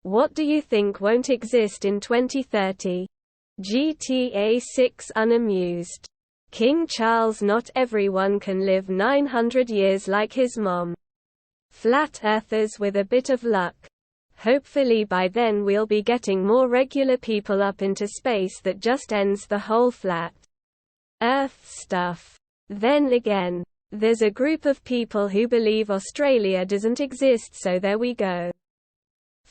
What do you think won't exist in 2030? GTA 6 unamused. King Charles: not everyone can live 900 years like his mom. Flat earthers: with a bit of luck. Hopefully by then we'll be getting more regular people up into space that just ends the whole flat earth stuff. Then again, there's a group of people who believe Australia doesn't exist, so there we go.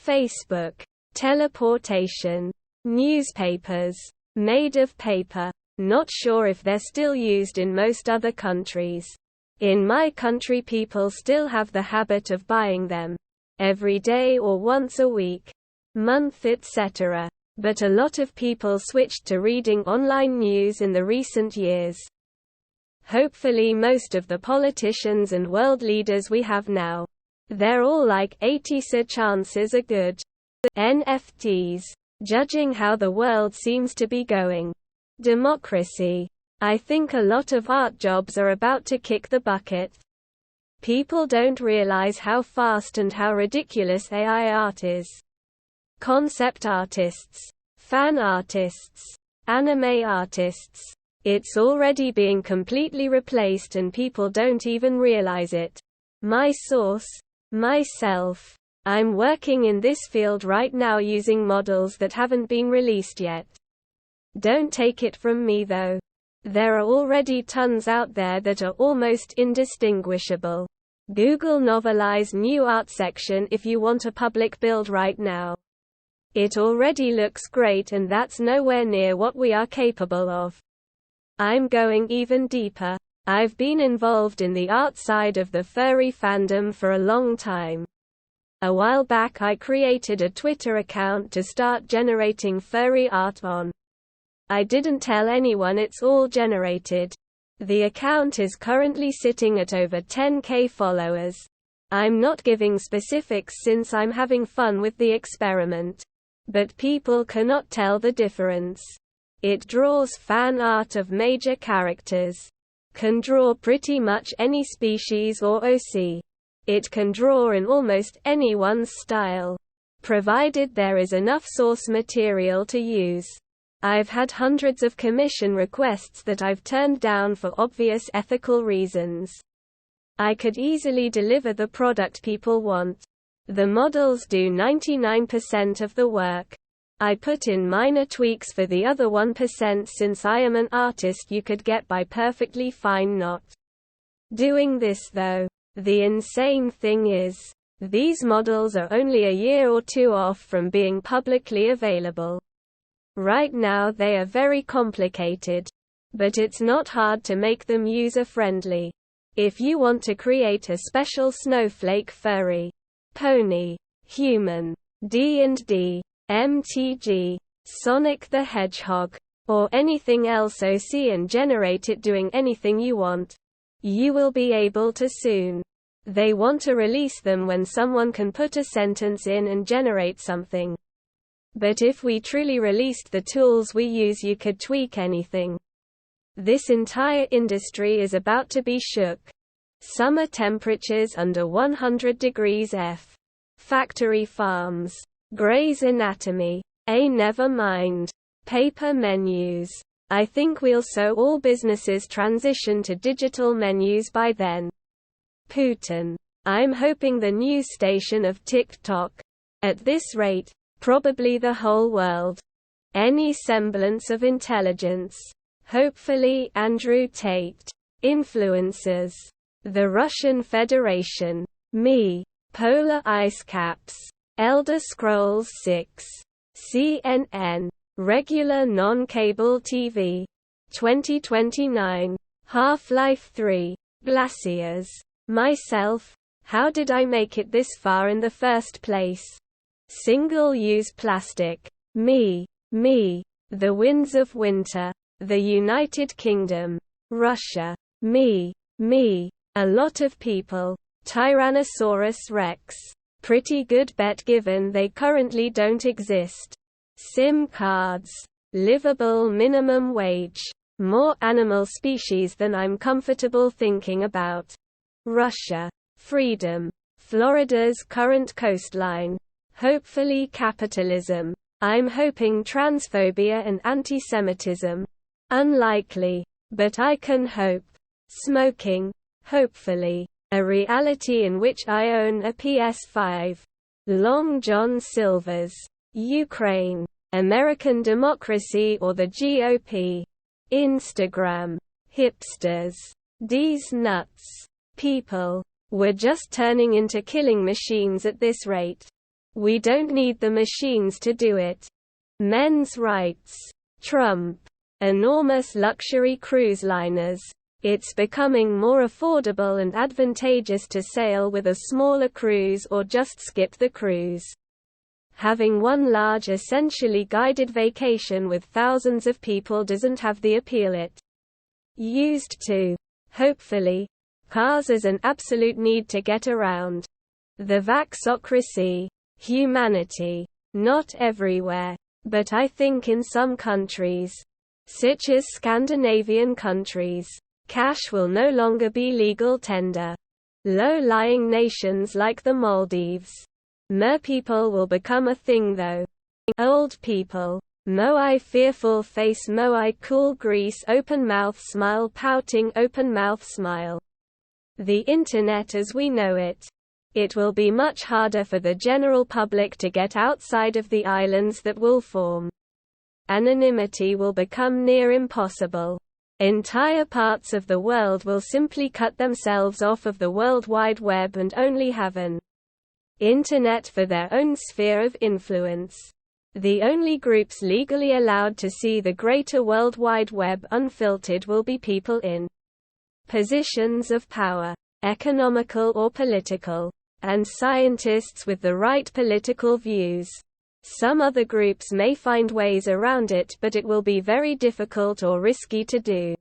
Facebook. Teleportation. Newspapers. Made of paper. Not sure if they're still used in most other countries. In my country people still have the habit of buying them every day or once a week, month, etc. But a lot of people switched to reading online news in the recent years. Hopefully most of the politicians and world leaders we have now, they're all like 80%. Chances are good. NFTs. Judging how the world seems to be going. Democracy. I think a lot of art jobs are about to kick the bucket. People don't realize how fast and how ridiculous AI art is. Concept artists, fan artists, anime artists. It's already being completely replaced and people don't even realize it. My source. Myself. I'm working in this field right now using models that haven't been released yet. Don't take it from me though. There are already tons out there that are almost indistinguishable. Google Novelize new art section if you want a public build right now. It already looks great and that's nowhere near what we are capable of. I'm going even deeper. I've been involved in the art side of the furry fandom for a long time. A while back I created a Twitter account to start generating furry art on. I didn't tell anyone it's all generated. The account is currently sitting at over 10,000 followers. I'm not giving specifics since I'm having fun with the experiment. But people cannot tell the difference. It draws fan art of major characters. Can draw pretty much any species or OC. It can draw in almost anyone's style, provided there is enough source material to use. I've had hundreds of commission requests that I've turned down for obvious ethical reasons. I could easily deliver the product people want. The models do 99% of the work. I put in minor tweaks for the other 1% since I am an artist. You could get by perfectly fine not doing this though. The insane thing is, these models are only a year or two off from being publicly available. Right now they are very complicated. But it's not hard to make them user-friendly. If you want to create a special snowflake furry, pony, human, D&D, MTG, Sonic the Hedgehog, or anything else OC and generate it doing anything you want, you will be able to soon. They want to release them when someone can put a sentence in and generate something. But if we truly released the tools we use, you could tweak anything. This entire industry is about to be shook. Summer temperatures under 100 degrees F. Factory farms. Grey's Anatomy. Never mind. Paper menus. I think we'll see all businesses transition to digital menus by then. Putin. I'm hoping the news station of TikTok. At this rate, probably the whole world. Any semblance of intelligence. Hopefully Andrew Tate. Influencers. The Russian Federation. Me. Polar ice caps. Elder Scrolls 6. CNN. Regular non-cable TV. 2029. Half-Life 3. Glaciers. Myself. How did I make it this far in the first place? Single-use plastic. Me. The Winds of Winter. The United Kingdom. Russia. Me. A lot of people. Tyrannosaurus Rex. Pretty good bet given they currently don't exist. SIM cards. Livable minimum wage. More animal species than I'm comfortable thinking about. Russia. Freedom. Florida's current coastline. Hopefully capitalism. I'm hoping transphobia and anti-Semitism. Unlikely. But I can hope. Smoking. Hopefully. A reality in which I own a PS5. Long John Silver's. Ukraine. American democracy or the GOP. Instagram. Hipsters. These nuts. People. We're just turning into killing machines at this rate. We don't need the machines to do it. Men's rights. Trump. Enormous luxury cruise liners. It's becoming more affordable and advantageous to sail with a smaller cruise or just skip the cruise. Having one large essentially guided vacation with thousands of people doesn't have the appeal it used to. Hopefully. Cars as an absolute need to get around. The vaxocracy. Humanity. Not everywhere. But I think in some countries, such as Scandinavian countries, cash will no longer be legal tender. Low-lying nations like the Maldives. Mer people will become a thing though. Old people. Moai fearful face Moai cool grease open mouth smile pouting open mouth smile. The Internet as we know it. It will be much harder for the general public to get outside of the islands that will form. Anonymity will become near impossible. Entire parts of the world will simply cut themselves off of the World Wide Web and only have an Internet for their own sphere of influence. The only groups legally allowed to see the greater World Wide Web unfiltered will be people in positions of power, economical or political, and scientists with the right political views. Some other groups may find ways around it, but it will be very difficult or risky to do.